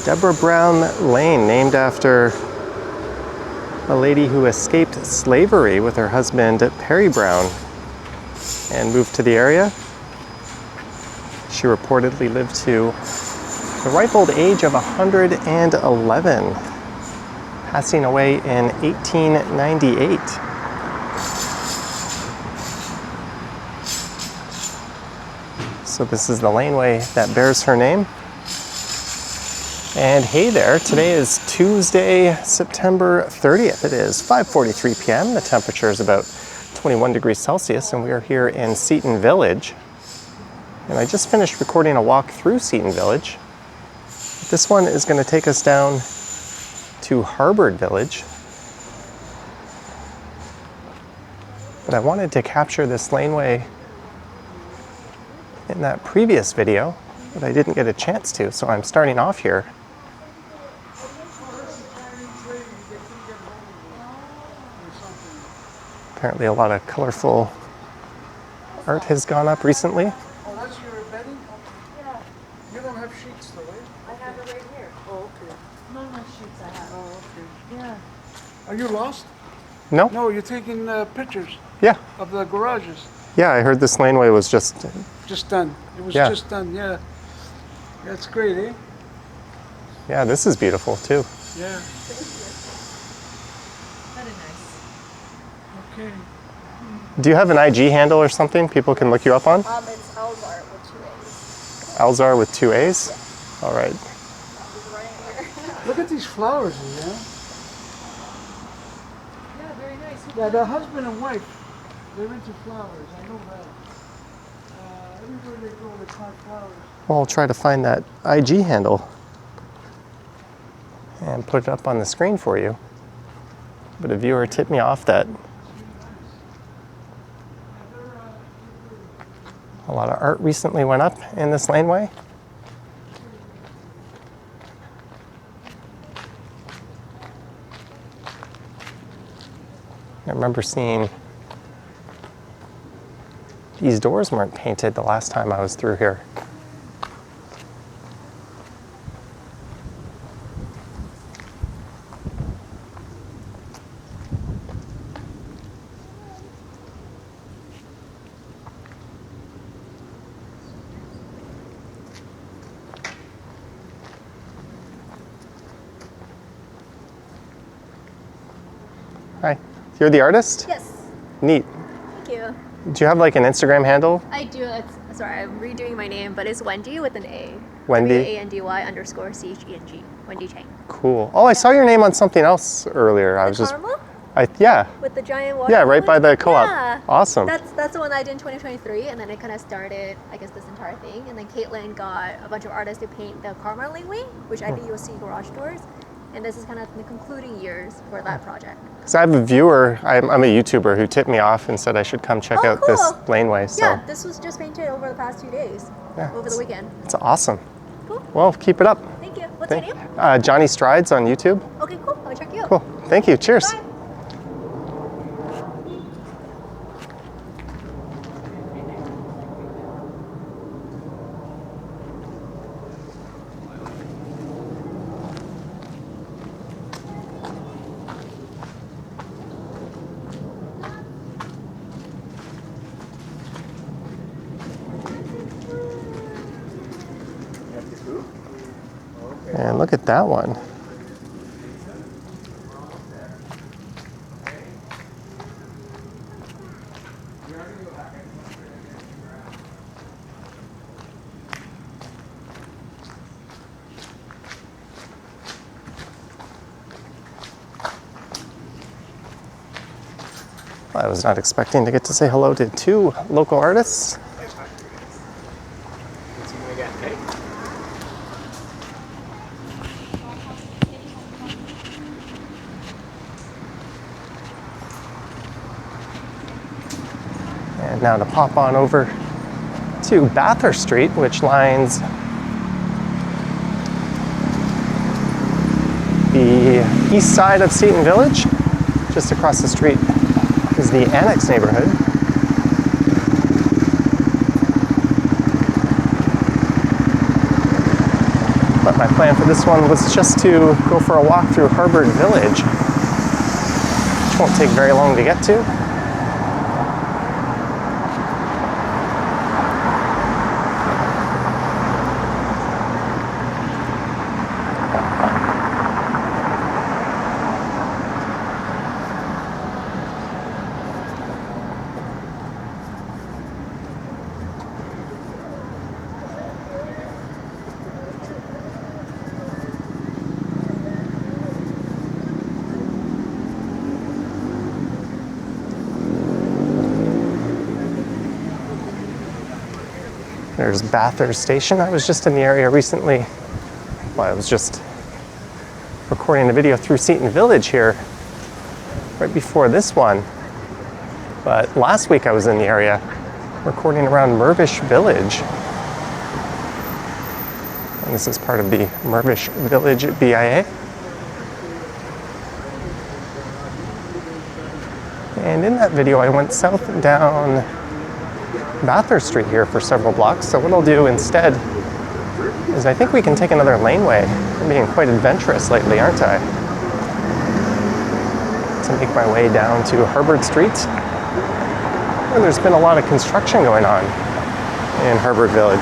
Deborah Brown Lane, named after a lady who escaped slavery with her husband Perry Brown and moved to the area. She reportedly lived to the ripe old age of 111, passing away in 1898. So this is the laneway that bears her name. And hey there, today is Tuesday, September 30th. It is 5:43 p.m. The temperature is about 21 degrees Celsius, and we are here in Seton Village. And I just finished recording a walk through Seton Village. This one is going to take us down to Harbour Village. But I wanted to capture this laneway in that previous video, but I didn't get a chance to, so I'm starting off here. Apparently a lot of colorful art has gone up recently. Oh, that's your bedding? Yeah. You don't have sheets though, right? I have it right here. Oh, okay. None of my sheets I have. Oh, okay. Yeah. Are you lost? No? No, you're taking pictures Yeah. of the garages. Yeah, I heard this laneway was just done. It was Yeah. just done, yeah. That's great, eh? Yeah, this is beautiful too. Yeah. Very nice. Okay. Do you have an IG handle or something people can look you up on? It's Alzar with 2 A's. Alzar with 2 A's? All right. It's right here. Look at these flowers, yeah? Yeah, very nice. Yeah, the husband and wife, they're into flowers. I know that. Everywhere they go, they plant flowers. Well, I'll try to find that IG handle and put it up on the screen for you. But a viewer tipped me off that a lot of art recently went up in this laneway. I remember seeing these doors weren't painted the last time I was through here. Hi, you're the artist? Yes. Neat. Thank you. Do you have like an Instagram handle? I do. Sorry, I'm redoing my name, but it's Wendy with an A. Wendy? WANDY_CHENG. Wendy Chang. Cool. Oh, I saw your name on something else earlier. I was just, Caramel? yeah. With the giant water. Yeah, right by the co-op. Yeah. Awesome. That's the one I did in 2023, and then it kind of started, I guess, this entire thing. And then Caitlin got a bunch of artists to paint the Carmel laneway, which I think you'll see garage doors. And this is kind of the concluding years for that project. Because I have a viewer, I'm a YouTuber who tipped me off and said I should come check out this laneway. So Yeah, this was just painted over the past 2 days, over the weekend. it's awesome. Cool. Well, keep it up. Thank you. What's your name? Johnny Strides on YouTube. Okay, cool. I'll check you out. Cool. Thank you. Cheers. Bye. And look at that one. I was not expecting to get to say hello to 2 local artists. And now to pop on over to Bathurst Street, which lines the east side of Seton Village. Just across the street is the Annex neighborhood. But my plan for this one was just to go for a walk through Harvard Village, which won't take very long to get to. There's Bathurst Station. I was just in the area recently. Well, I was just recording a video through Seton Village here right before this one. But last week I was in the area recording around Mirvish Village. And this is part of the Mirvish Village BIA. And in that video I went south down Bathurst Street here for several blocks. So what I'll do instead is I think we can take another laneway. I'm being quite adventurous lately, aren't I? To make my way down to Harvard Street. And there's been a lot of construction going on in Harvard Village.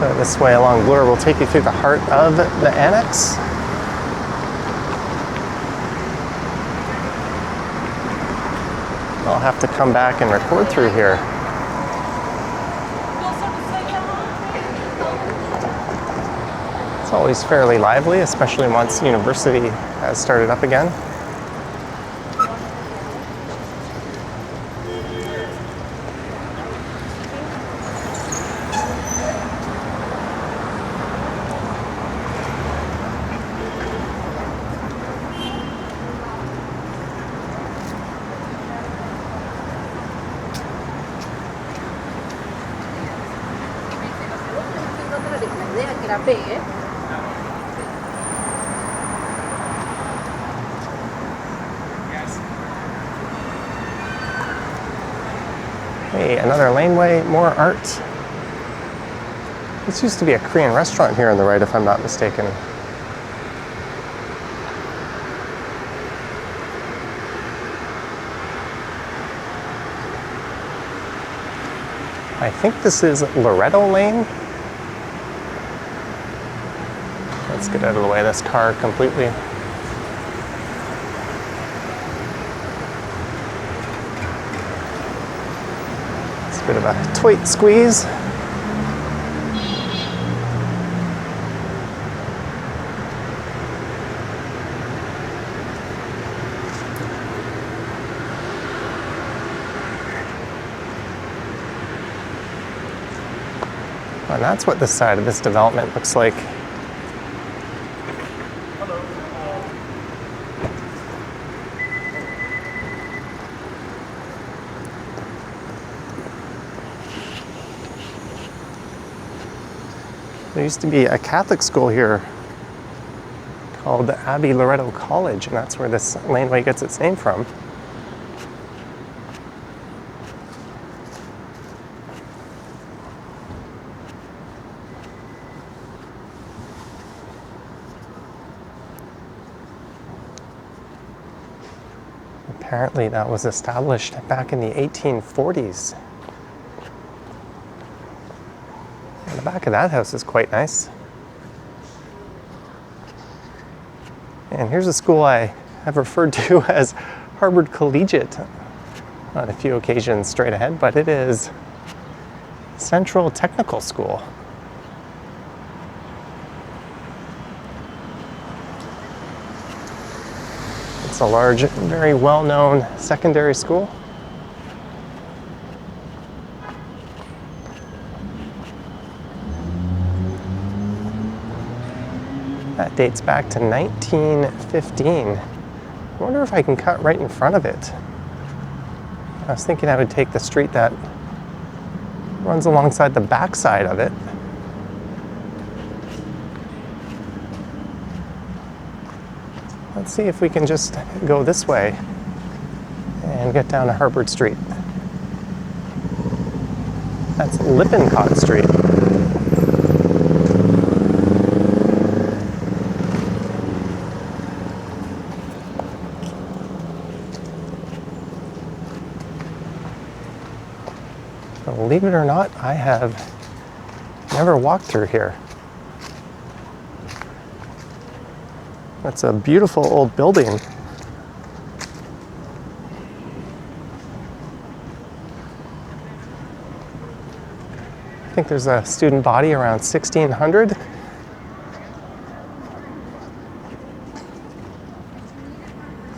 So this way along Bloor will take you through the heart of the Annex. I'll have to come back and record through here. It's always fairly lively, especially once university has started up again. Hey, another laneway, more art. This used to be a Korean restaurant here on the right, if I'm not mistaken. I think this is Loretto Lane. Let's get out of the way of this car completely. It's a bit of a tight squeeze. And that's what this side of this development looks like. There used to be a Catholic school here called Abbey Loretto College, and that's where this laneway gets its name from. Apparently that was established back in the 1840s. And the back of that house is quite nice. And here's a school I have referred to as Harvard Collegiate on a few occasions straight ahead, but it is Central Technical School. a large, very well-known secondary school. That dates back to 1915. I wonder if I can cut right in front of it. I was thinking I would take the street that runs alongside the backside of it. Let's see if we can just go this way and get down to Harvard Street. That's Lippincott Street. Believe it or not, I have never walked through here. That's a beautiful old building. I think there's a student body around 1600.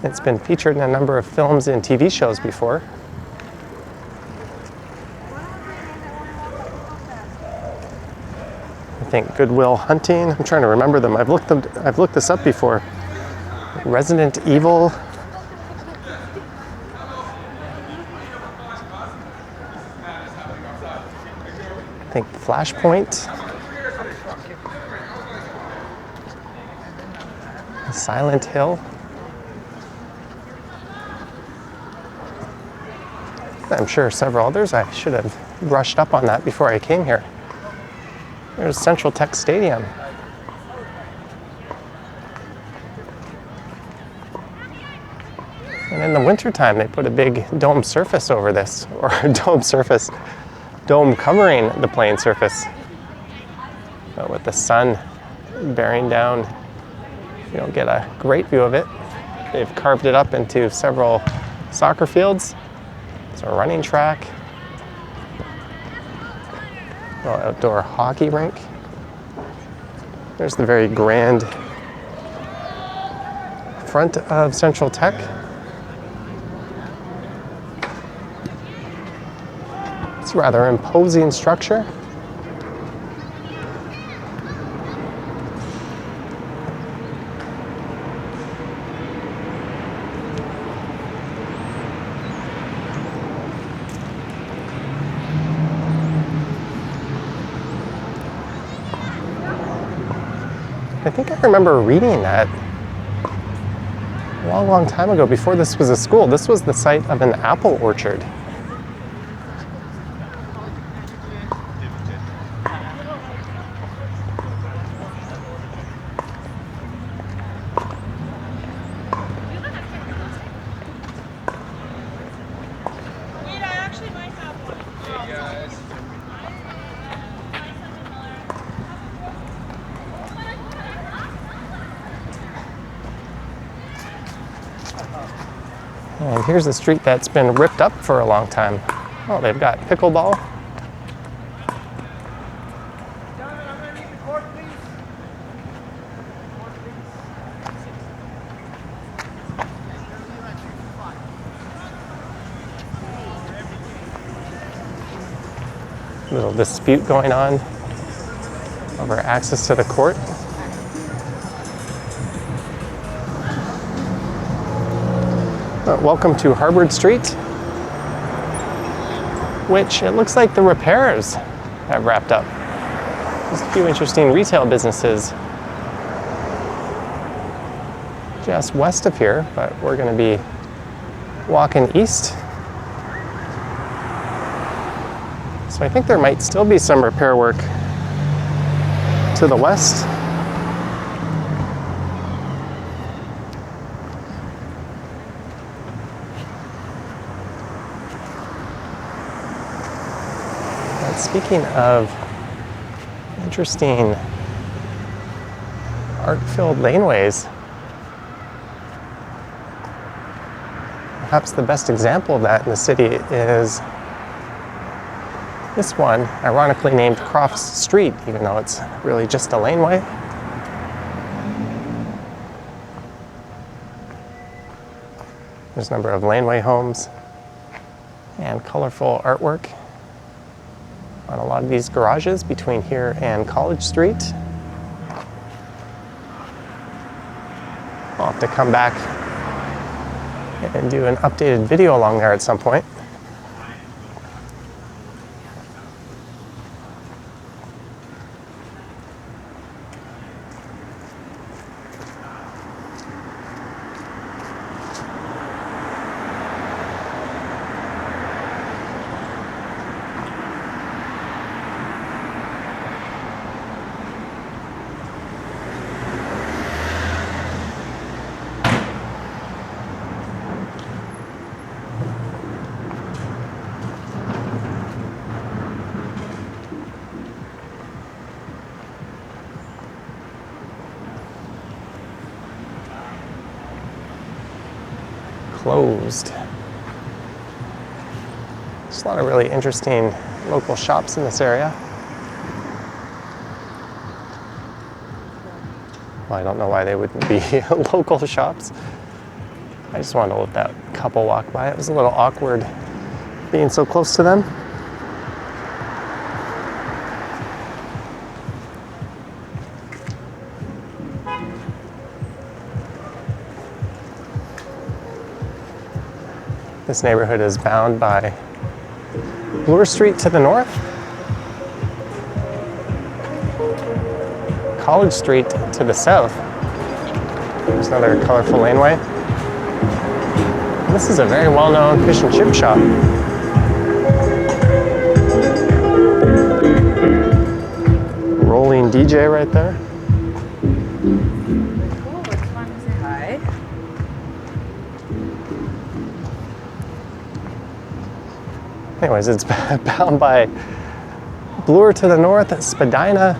It's been featured in a number of films and TV shows before. I think Goodwill Hunting. I'm trying to remember them. I've looked this up before. Resident Evil. I think Flashpoint. Silent Hill. I'm sure several others. I should have brushed up on that before I came here. There's Central Tech Stadium. And in the wintertime, they put a big dome surface over this, or dome covering the playing surface. But with the sun bearing down, you don't get a great view of it. They've carved it up into several soccer fields. It's a running track. Outdoor hockey rink. There's the very grand front of Central Tech. It's a rather imposing structure. I think I remember reading that a long, long time ago, before this was a school. This was the site of an apple orchard. And here's the street that's been ripped up for a long time. Oh, they've got pickleball. Little dispute going on over access to the court. Welcome to Harvard Street, which it looks like the repairs have wrapped up. There's a few interesting retail businesses just west of here, but we're going to be walking east. So I think there might still be some repair work to the west. Speaking of interesting art-filled laneways, perhaps the best example of that in the city is this one, ironically named Crofts Street, even though it's really just a laneway. There's a number of laneway homes and colorful artwork on a lot of these garages between here and College Street. I'll have to come back and do an updated video along there at some point. Closed. There's a lot of really interesting local shops in this area. Well, I don't know why they wouldn't be local shops. I just wanted to let that couple walk by. It was a little awkward being so close to them. This neighborhood is bound by Bloor Street to the north, College Street to the south. There's another colorful laneway. This is a very well-known fish and chip shop. Rolling DJ right there. Oh, it's fun to say hi. Anyways, it's bound by Bloor to the north, Spadina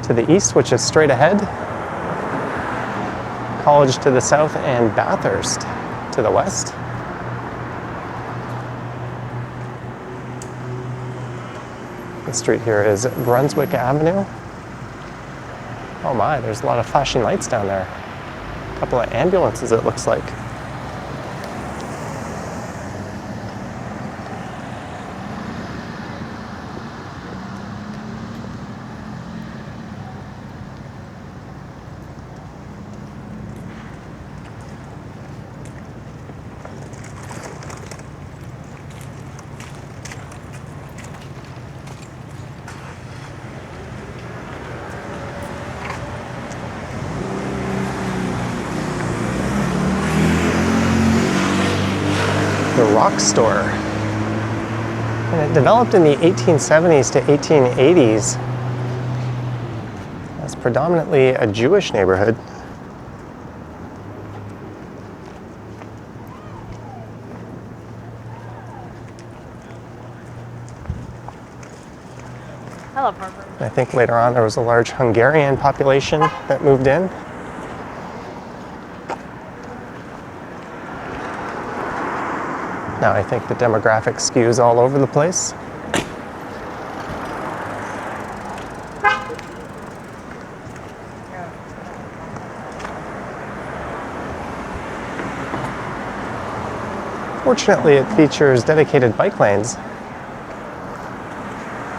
to the east, which is straight ahead, College to the south, and Bathurst to the west. The street here is Brunswick Avenue. Oh my, there's a lot of flashing lights down there. A couple of ambulances, it looks like. The Rock Store. And it developed in the 1870s to 1880s as predominantly a Jewish neighborhood. I love Harvard. I think later on there was a large Hungarian population that moved in. Now I think the demographic skews all over the place. Fortunately, it features dedicated bike lanes.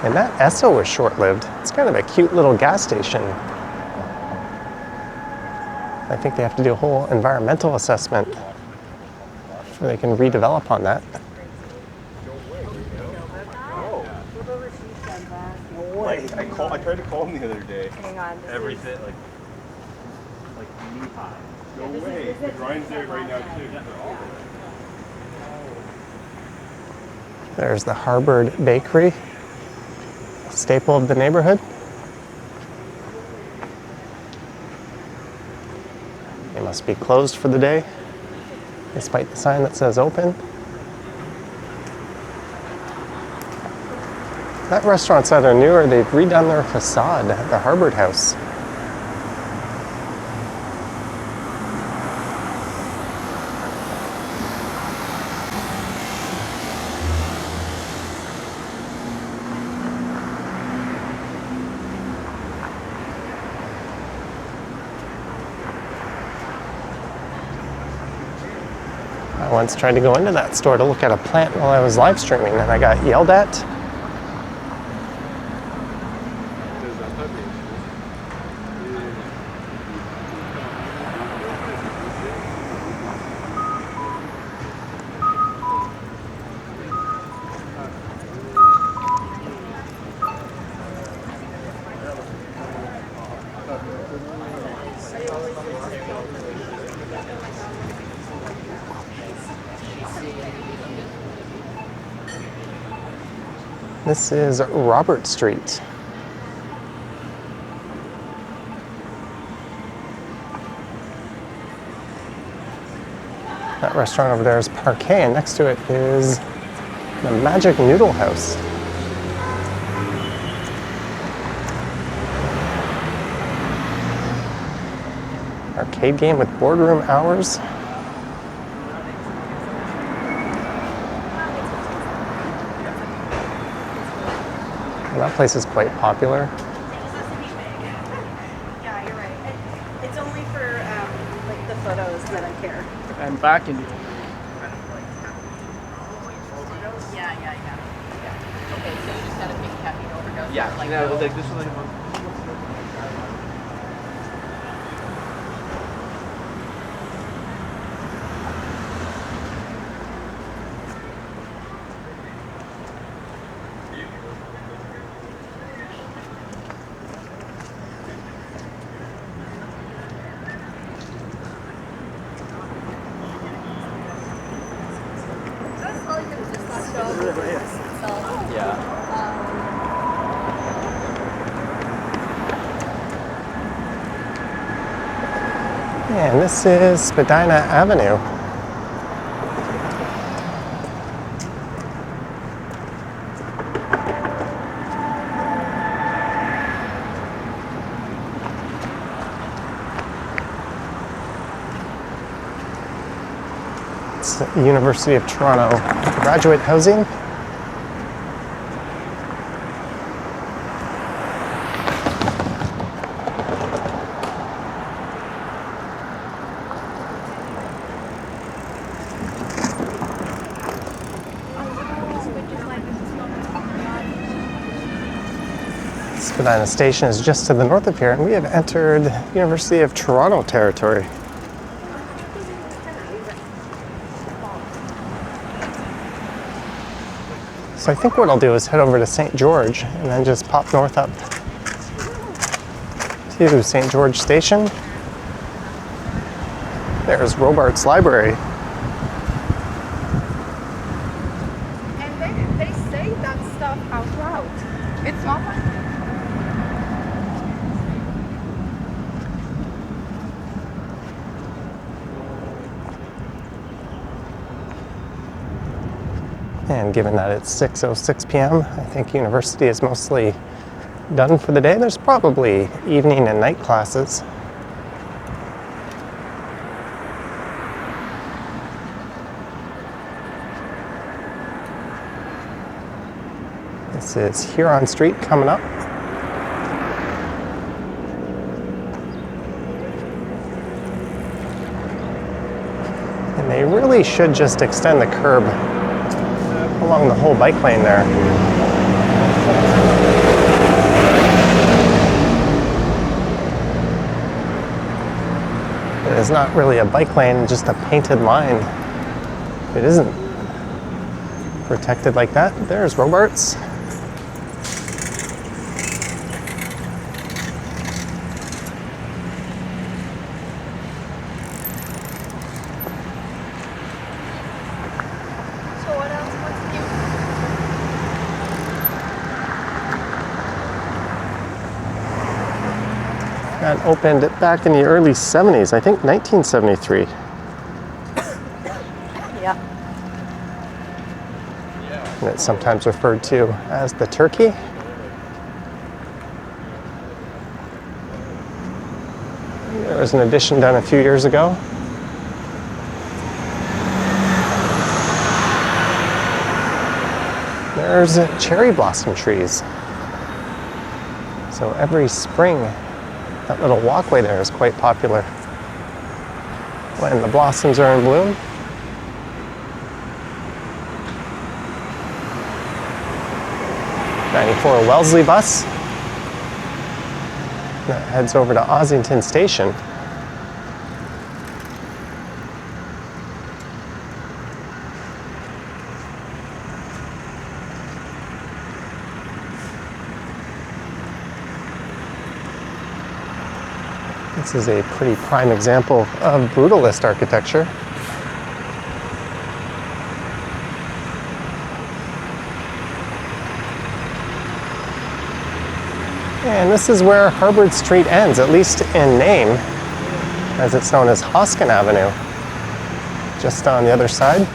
And that Esso was short-lived. It's kind of a cute little gas station. I think they have to do a whole environmental assessment before they can redevelop on that. Like I tried to call him the other day. Hang on. Everything like knee high. No way. The grind's there right now too. There's the Harvard Bakery, staple of the neighborhood. They must be closed for the day, despite the sign that says open. That restaurant's either new or they've redone their facade at the Harvard House. I once tried to go into that store to look at a plant while I was live streaming and I got yelled at. This is Robert Street. That restaurant over there is Parquet, and next to it is the Magic Noodle House. Arcade game with boardroom hours. Well, that place is quite popular. Yeah, you're right. It's only for like the photos that I care. And back in. Yeah. Okay, so you just gotta pick caffeine overdose. Yeah, like no, no. like this one. And this is Spadina Avenue. It's the University of Toronto graduate housing. Spadina Station is just to the north of here, and we have entered University of Toronto territory. So I think what I'll do is head over to St. George and then just pop north up to St. George Station. There's Robarts Library. And they say that stuff out loud. It's not like And given that it's 6:06 p.m., I think university is mostly done for the day. There's probably evening and night classes. This is Huron Street coming up. And they really should just extend the curb along the whole bike lane there. It is not really a bike lane, just a painted line. It isn't protected like that. There's Robarts. That opened back in the early 70s, I think 1973. yeah. And it's sometimes referred to as the Turkey. There was an addition done a few years ago. There's cherry blossom trees. So every spring, that little walkway there is quite popular when the blossoms are in bloom. 94 Wellesley bus that heads over to Ossington Station. This is a pretty prime example of brutalist architecture. And this is where Harvard Street ends, at least in name, as it's known as Hoskin Avenue, just on the other side.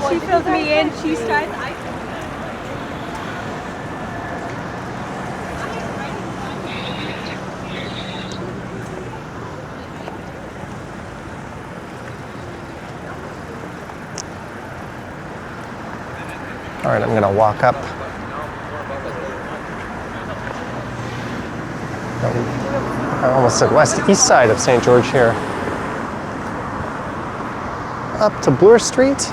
She filled me in. She started. All right, I'm going to walk up. I almost said east side of St. George here. Up to Bloor Street.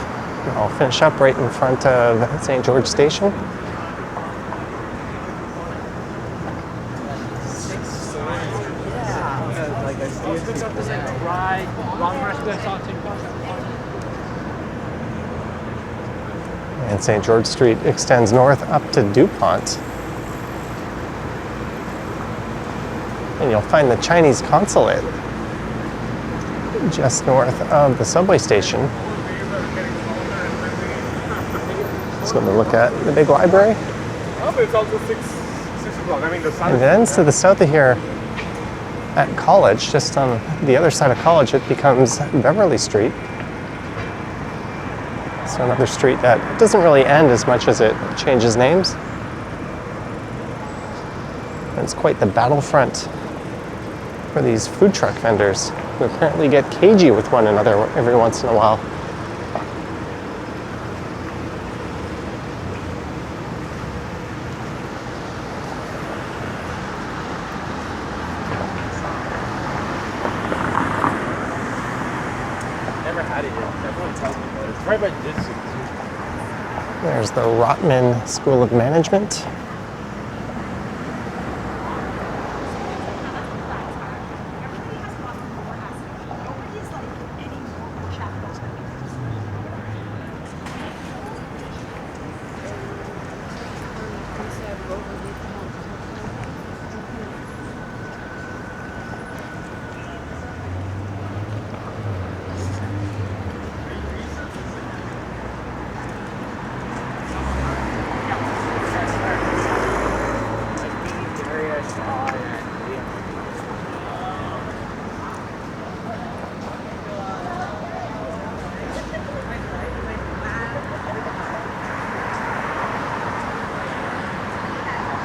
I'll finish up right in front of St. George Station. And St. George Street extends north up to DuPont. And you'll find the Chinese consulate just north of the subway station. Just going to look at the big library. Oh, but it's also 6 o'clock. I mean, the sun. And then to the south of here, at College, just on the other side of College, it becomes Beverly Street. So another street that doesn't really end as much as it changes names. And it's quite the battlefront for these food truck vendors who apparently get cagey with one another every once in a while. Never had it yet. Everyone tells me about it. It's right by Jitsu. There's the Rotman School of Management.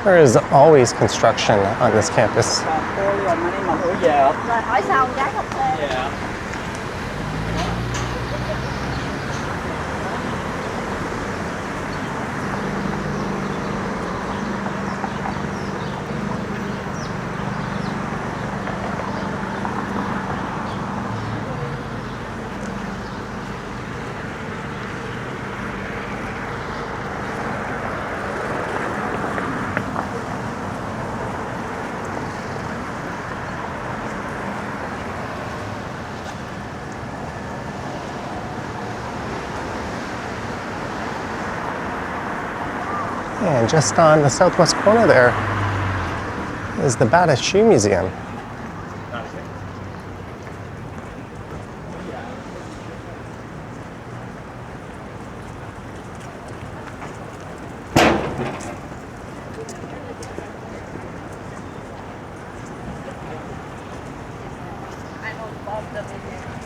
There is always construction on this campus. Hỏi sao giá cà phê? And just on the southwest corner there is the Bathurst Shoe Museum.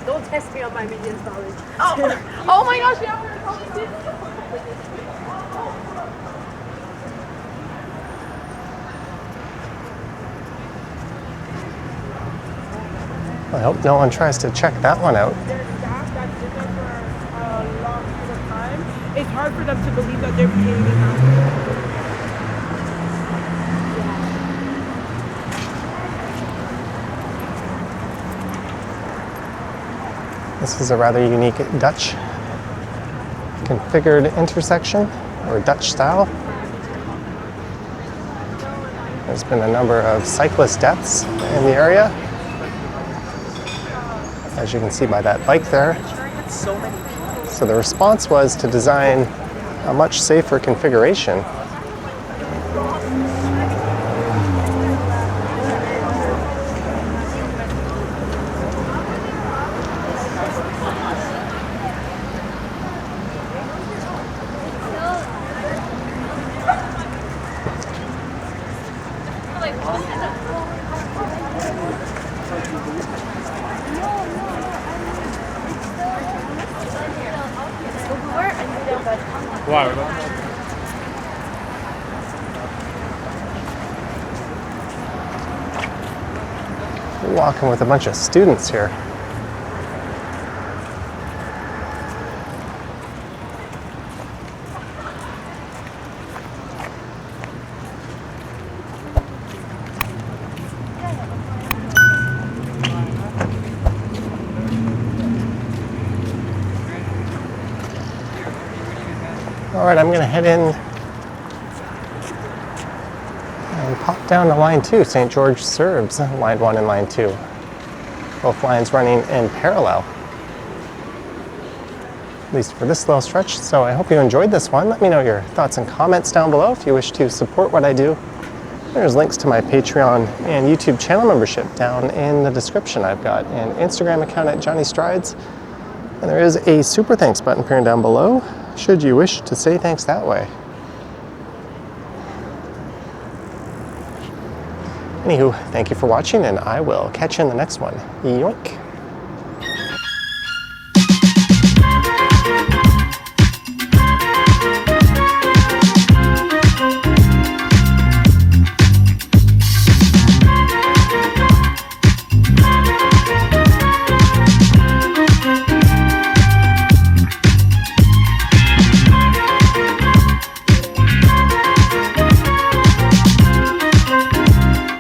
Don't test me on my Minions knowledge. Oh my gosh, yeah. I hope no one tries to check that one out. There's staff that did that for a long period of time. It's hard for them to believe that they're paying enough. This is a rather unique Dutch configured intersection, or Dutch style. There's been a number of cyclist deaths in the area, as you can see by that bike there. So the response was to design a much safer configuration. Walking with a bunch of students here. All right, I'm going to head in and pop down to line 2. St. George serves line 1 and line 2. Both lines running in parallel, at least for this little stretch. So I hope you enjoyed this one. Let me know your thoughts and comments down below if you wish to support what I do. There's links to my Patreon and YouTube channel membership down in the description. I've got an Instagram account at Johnny Strides, and there is a super thanks button appearing down below should you wish to say thanks that way. Anywho, thank you for watching, and I will catch you in the next one. Yoink.